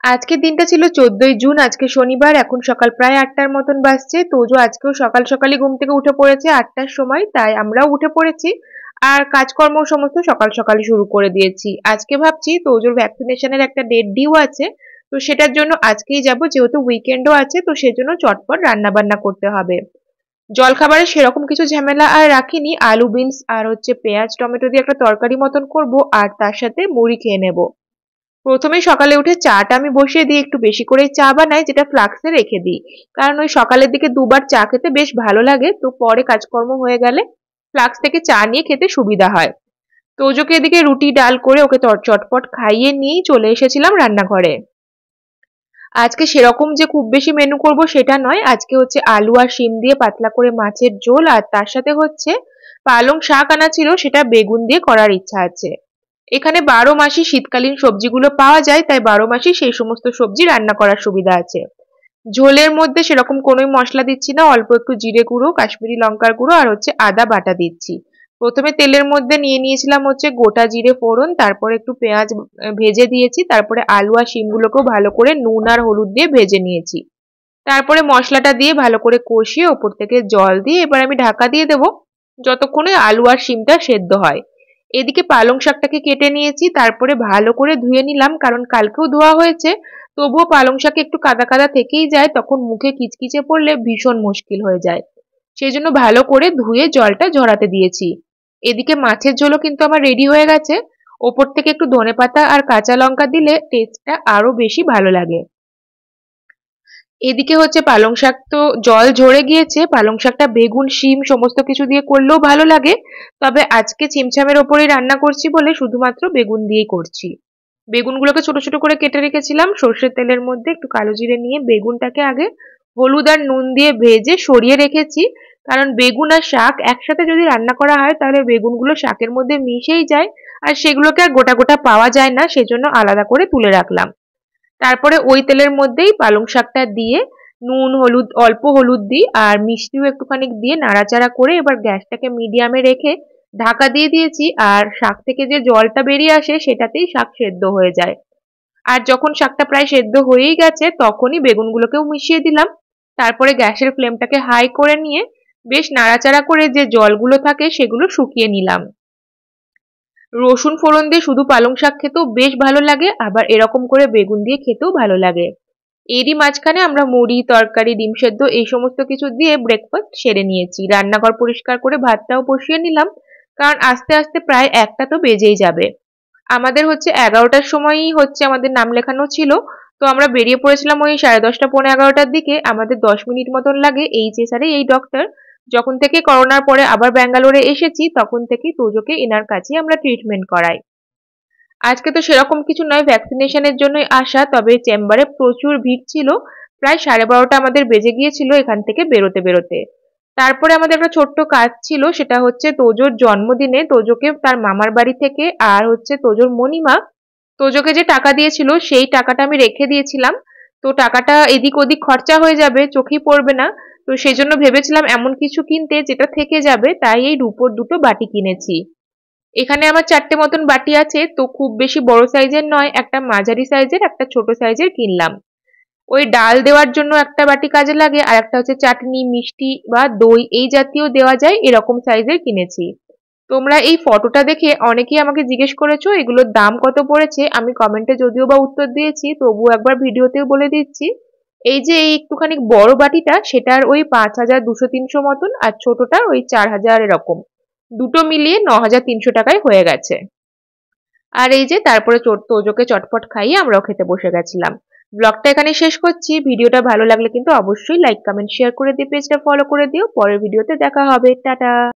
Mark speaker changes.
Speaker 1: আজকের দিনটা ছিল 14ই জুন। আজকে শনিবার। এখন সকাল প্রায় 8টার মতন বাজছে। তোজো আজকেও সকাল সকালই ঘুম থেকে উঠে পড়েছে 8টার সময়, তাই আমরাও উঠে পড়েছি। আর কাজকর্ম সমস্ত সকাল সকালই শুরু করে দিয়েছি। আজকে ভাবছি তোজোর ভ্যাকসিনেশনের একটা ডেট ডিউ আছে, তো সেটার জন্য আজকেই যাব, যেহেতু উইকেন্ডও আছে, তো সেজন্য চটপট রান্না বান্না করতে হবে। জলখাবারে সেরকম কিছু ঝামেলা আর রাখিনি। আলু বিনস আর পেঁয়াজ টমেটো দিয়ে একটা তরকারি মতন করব, আর তার সাথে মুড়ি খেয়ে নেব। প্রথমে সকালে উঠে চাটা আমি বসিয়ে দিই, একটু বেশি করে চা বানাই, যেটা ফ্লাক্সে রেখে দিই। কারণ ওই সকালের দিকে দুবার চা খেতে বেশ ভালো লাগে, তো পরে কাজকর্ম হয়ে গেলে ফ্লাক্স থেকে চা নিয়ে খেতে সুবিধা হয়। তো ওজোকে এদিকে রুটি ডাল করে ওকে চটপট খাইয়ে নিয়েই চলে এসেছিলাম রান্নাঘরে। আজকে সেরকম যে খুব বেশি মেনু করব সেটা নয়। আজকে আলু আর শিম দিয়ে পাতলা করে মাছের ঝোল, আর তার সাথে পালং শাক আনা ছিল, সেটা বেগুন দিয়ে করার ইচ্ছা আছে। এখানে 12 মাসই শীতকালীন সবজিগুলো পাওয়া যায়, তাই 12 মাসই সেই সমস্ত সবজি রান্না করার সুবিধা আছে। ঝোলের মধ্যে সেরকম কোনোই মশলা দিচ্ছি না, অল্প একটু জিরে গুঁড়ো, কাশ্মীরি লঙ্কার গুঁড়ো আর আদা বাটা দিচ্ছি। প্রথমে তেলের মধ্যে নিয়ে নিয়েছিলাম গোটা জিরে ফোড়ন, তারপরে একটু পেঁয়াজ ভেজে দিয়েছি, তারপরে আলু আর শিমগুলোকেও ভালো করে নুন আর হলুদ দিয়ে ভেজে নিয়েছি। তারপরে মশলাটা দিয়ে ভালো করে কষিয়ে ওপর থেকে জল দিয়ে এবার আমি ঢাকা দিয়ে দেবো, যতক্ষণে আলু আর শিমটা সেদ্ধ হয়। এদিকে পালং শাকটাকে কেটে নিয়েছি, তারপরে ভালো করে ধুয়ে নিলাম, কারণ কালকেও ধোয়া হয়েছে, তবুও পালং শাকে একটু কাদা কাদা থেকেই যায়, তখন মুখে কিচকিচে পড়লে ভীষণ মুশকিল হয়ে যায়। সেই জন্য ভালো করে ধুয়ে জলটা ঝরাতে দিয়েছি। এদিকে মাছের ঝোলও কিন্তু আমার রেডি হয়ে গেছে। ওপর থেকে একটু ধনেপাতা আর কাঁচা লঙ্কা দিলে টেস্টটা আরো বেশি ভালো লাগে। এদিকে পালং শাক তো জল ঝরে গিয়েছে। পালং শাকটা বেগুন শিম সমস্ত কিছু দিয়ে করলেও ভালো লাগে, তবে আজকে ছিমছামের ওপরেই রান্না করছি বলে শুধুমাত্র বেগুন দিয়েই করছি। বেগুনগুলোকে ছোট ছোট করে কেটে রেখেছিলাম। সর্ষের তেলের মধ্যে একটু কালো জিরে নিয়ে বেগুনটাকে আগে হলুদ আর নুন দিয়ে ভেজে সরিয়ে রেখেছি, কারণ বেগুন আর শাক একসাথে যদি রান্না করা হয় তাহলে বেগুনগুলো শাকের মধ্যে মিশেই যায়, আর সেগুলোকে আর গোটা গোটা পাওয়া যায় না, সেজন্য আলাদা করে তুলে রাখলাম। তারপরে ওই তেলের মধ্যেই পালং শাকটা দিয়ে নুন হলুদ অল্প হলুদ দিই আর মিষ্টিও একটুখানি দিয়ে নাড়াচাড়া করে এবার গ্যাসটাকে মিডিয়ামে রেখে ঢাকা দিয়ে দিয়েছি। আর শাক থেকে যে জলটা বেরিয়ে আসে সেটাতেই শাক সেদ্ধ হয়ে যায়। আর যখন শাকটা প্রায় সেদ্ধ হয়েই গেছে তখনই বেগুনগুলোকেও মিশিয়ে দিলাম। তারপরে গ্যাসের ফ্লেমটাকে হাই করে নিয়ে বেশ নাড়াচাড়া করে যে জলগুলো থাকে সেগুলো শুকিয়ে নিলাম। রসুন ফোড়ন দিয়ে শুধু পালং শাক খেতেও বেশ ভালো লাগে, আবার এরকম করে বেগুন দিয়ে খেতেও ভালো লাগে। এরই মাঝখানে আমরা মুড়ি তরকারি ডিম সেদ্ধ এই সমস্ত কিছু দিয়ে ব্রেকফাস্ট সেরে নিয়েছি। রান্নাঘর পরিষ্কার করে ভাতটাও বসিয়ে নিলাম, কারণ আস্তে আস্তে প্রায় 1টা তো বেজেই যাবে। আমাদের 11টার সময়ই আমাদের নাম লেখানো ছিল, তো আমরা বেরিয়ে পড়েছিলাম ওই 10:30 পৌনে 11টার দিকে। আমাদের 10 মিনিট মতন লাগে এইচএসআর এই ডক্টর। যখন থেকে করোনার পরে আবার ব্যাঙ্গালোরে এসেছি তখন থেকেই তোজোকে এনার কাছে আমরা ট্রিটমেন্ট করাই। আজকে তো সেরকম কিছু নয়, ভ্যাকসিনেশনের জন্যই আসা, তবে চেম্বারে প্রচুর ভিড় ছিল। প্রায় 12:30 আমাদের বেজে গিয়েছিল এখান থেকে বেরোতে বেরোতে। তারপরে আমাদের একটা ছোট্ট কাজ ছিল, সেটা তোজোর জন্মদিনে তোজোকে তার মামার বাড়ি থেকে আর তোজোর মনিমা তোজোকে যে টাকা দিয়েছিল সেই টাকাটা আমি রেখে দিয়েছিলাম। তো টাকাটা এদিক ওদিক খরচা হয়ে যাবে, চোখেই পড়বে না। তো সেই জন্য ভেবেছিলাম এমন কিছু কিনতে যেটা থেকে যাবে, তাই এই রূপোর দুটো বাটি কিনেছি। এখানে আমার 4টে মতন বাটি আছে, তো খুব বেশি বড় সাইজের নয়, একটা মাঝারি সাইজের একটা ছোট সাইজের কিনলাম। ওই ডাল দেওয়ার জন্য একটা বাটি কাজে লাগে, আর একটা চাটনি মিষ্টি বা দই এই জাতীয় দেওয়া যায় এরকম সাইজের কিনেছি। তোমরা এই ফটোটা দেখে অনেকেই আমাকে জিজ্ঞেস করেছো এগুলোর দাম কত পড়েছে। আমি কমেন্টে যদিও বা উত্তর দিয়েছি, তবুও একবার ভিডিওতেও বলে দিচ্ছি। এই একটুখানি বড় বাটিটা সেটার ওই 5,200-300 মতন, আর ছোটটা ওই 4,000 এরকম। দুটো মিলিয়ে 9,300 টাকায় হয়ে গেছে। আর তারপরে তোজোকে চটপট খাইয়ে আমরাও খেতে বসে গেছিলাম। ব্লগটা এখানে শেষ করছি। ভিডিওটা ভালো লাগলে কিন্তু অবশ্যই লাইক কমেন্ট শেয়ার করে দিয়ে পেজটা ফলো করে দিও। পরের ভিডিওতে দেখা হবে। টাটা।